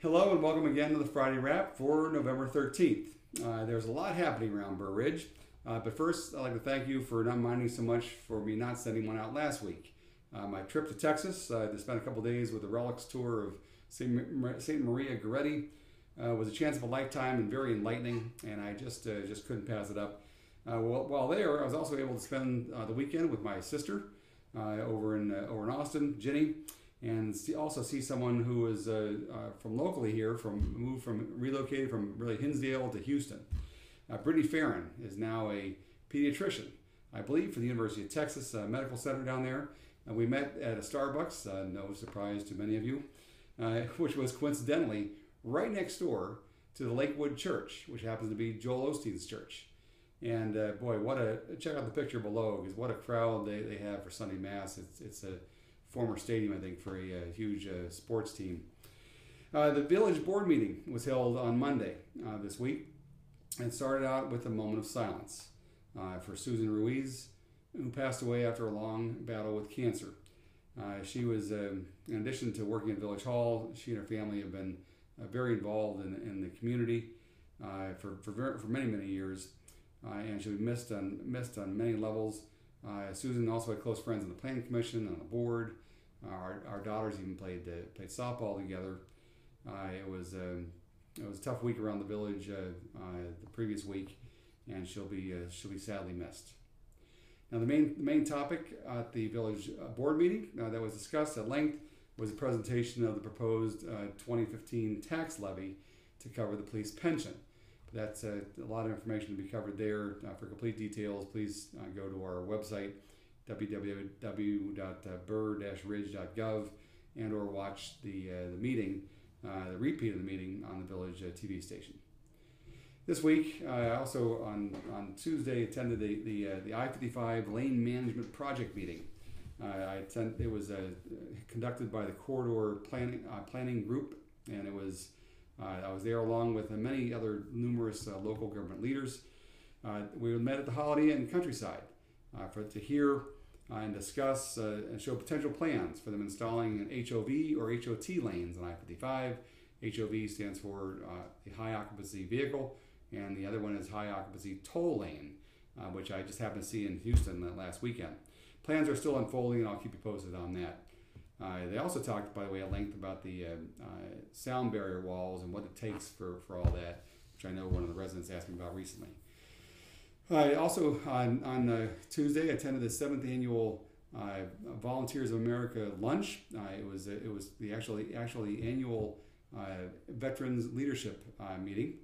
Hello and welcome again to the Friday Wrap for November 13th. There's a lot happening around Burr Ridge, but first I'd like to thank you for not minding so much for me not sending one out last week. My trip to Texas to spend a couple days with the Relics tour of St. Maria Goretti was a chance of a lifetime and very enlightening, and I just couldn't pass it up. While there, I was also able to spend the weekend with my sister over in Austin, Ginny, and also see someone who is from locally here, relocated from really Hinsdale to Houston. Brittany Farron is now a pediatrician, I believe, for the University of Texas Medical Center down there. And we met at a Starbucks, no surprise to many of you, which was coincidentally right next door to the Lakewood Church, which happens to be Joel Osteen's church. And boy, check out the picture below, because what a crowd they have for Sunday Mass. It's a former stadium, I think, for a huge sports team. The village board meeting was held on Monday this week, and started out with a moment of silence for Susan Ruiz, who passed away after a long battle with cancer. She was, in addition to working at Village Hall, she and her family have been very involved in the community for many years, and she'll be missed on many levels. Susan also had close friends on the Planning Commission, on the board. Our daughters even played softball together. It was a tough week around the village the previous week, and she'll be sadly missed. Now, the main topic at the village board meeting that was discussed at length was a presentation of the proposed 2015 tax levy to cover the police pension. That's a lot of information to be covered there. For complete details, please go to our website, www.burr-ridge.gov, and or watch the meeting, the repeat of the meeting on the Village TV station. This week, I also on Tuesday attended the I-55 Lane Management Project meeting. It was conducted by the Corridor Planning Group, and it was I was there along with many other numerous local government leaders. We met at the Holiday Inn Countryside to hear and discuss and show potential plans for them installing an HOV or HOT lanes on I-55. HOV stands for the high occupancy vehicle, and the other one is high occupancy toll lane, which I just happened to see in Houston last weekend. Plans are still unfolding, and I'll keep you posted on that. They also talked, by the way, at length about the sound barrier walls and what it takes for all that, which I know one of the residents asked me about recently. Also, on Tuesday, I attended the 7th annual Volunteers of America lunch. It was the actually annual Veterans Leadership meeting,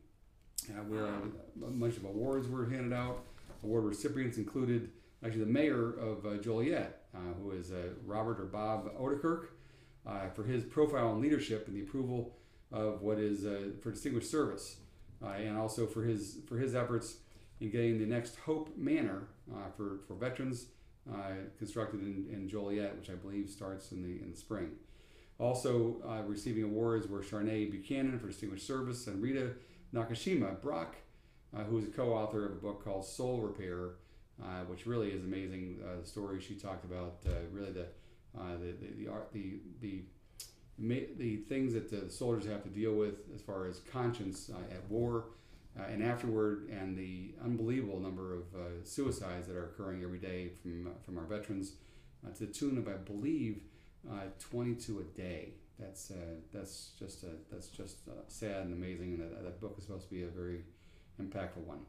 where a bunch of awards were handed out. Award recipients included actually the mayor of Joliet, who is Robert or Bob Odekirk, for his profile on leadership and the approval of what is for distinguished service, and also for his efforts in getting the next Hope Manor for veterans constructed in Joliet, which I believe starts in the spring. Also receiving awards were Sharnae Buchanan for distinguished service and Rita Nakashima Brock, who is a co-author of a book called Soul Repair, which really is amazing. The story she talked about, really the things that the soldiers have to deal with as far as conscience at war and afterward, and the unbelievable number of suicides that are occurring every day from our veterans, to the tune of, I believe, 22 a day. That's just sad and amazing, and that book is supposed to be a very impactful one.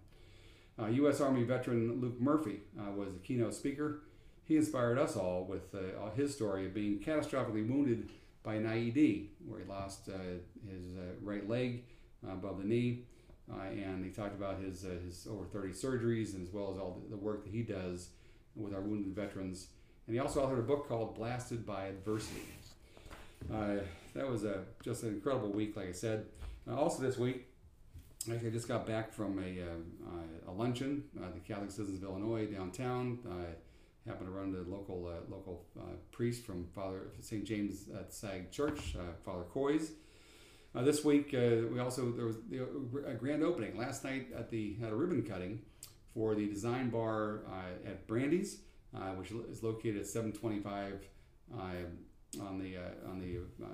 U.S. Army veteran Luke Murphy was the keynote speaker. He inspired us all with his story of being catastrophically wounded by an IED, where he lost his right leg above the knee, and he talked about his over 30 surgeries, and as well as all the work that he does with our wounded veterans. And he also authored a book called Blasted by Adversity. That was just an incredible week, like I said. Also this week, actually, I just got back from a luncheon at the Catholic Citizens of Illinois downtown. I happened to run into the local priest from Father St. James at SAG Church, Father Coys. This week, there was a grand opening last night at a ribbon cutting for the Design Bar at Brandy's, which is located at 725 on the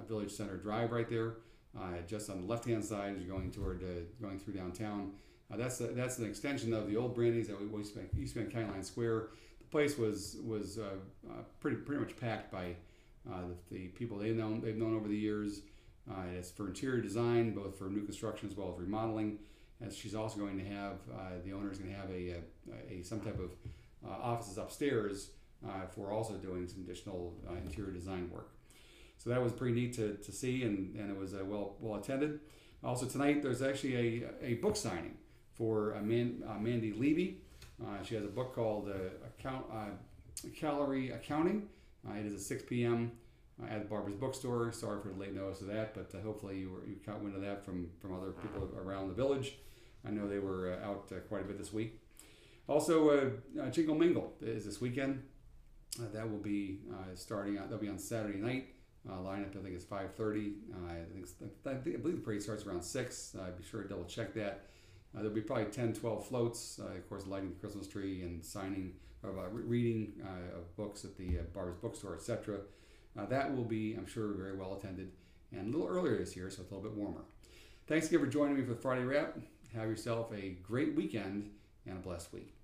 Village Center Drive right there. just on the left-hand side as you're going through downtown. That's an extension of the old Brandy's that we used to be on County Line Square. The place was pretty much packed by the people they've known over the years. It's for interior design, both for new construction as well as remodeling. As she's also going to have the owner is going to have some type of offices upstairs for also doing some additional interior design work. So that was pretty neat to see, and it was well attended. Also tonight there's actually a book signing for Mandy Levy. She has a book called Calorie Accounting. It is at 6 p.m. At Barbara's Bookstore. Sorry for the late notice of that, but hopefully you caught wind of that from other people around the village. I know they were out quite a bit this week. Also, Jingle Mingle is this weekend. That will be starting out. That'll be on Saturday night. Lineup I think is 5:30. I believe the parade starts around 6. Be sure to double check that. There'll be probably 10, 12 floats. Of course, lighting the Christmas tree and signing reading of books at the Barbara's Bookstore, etc. That will be, I'm sure, very well attended and a little earlier this year, so it's a little bit warmer. Thanks again for joining me for the Friday Wrap. Have yourself a great weekend and a blessed week.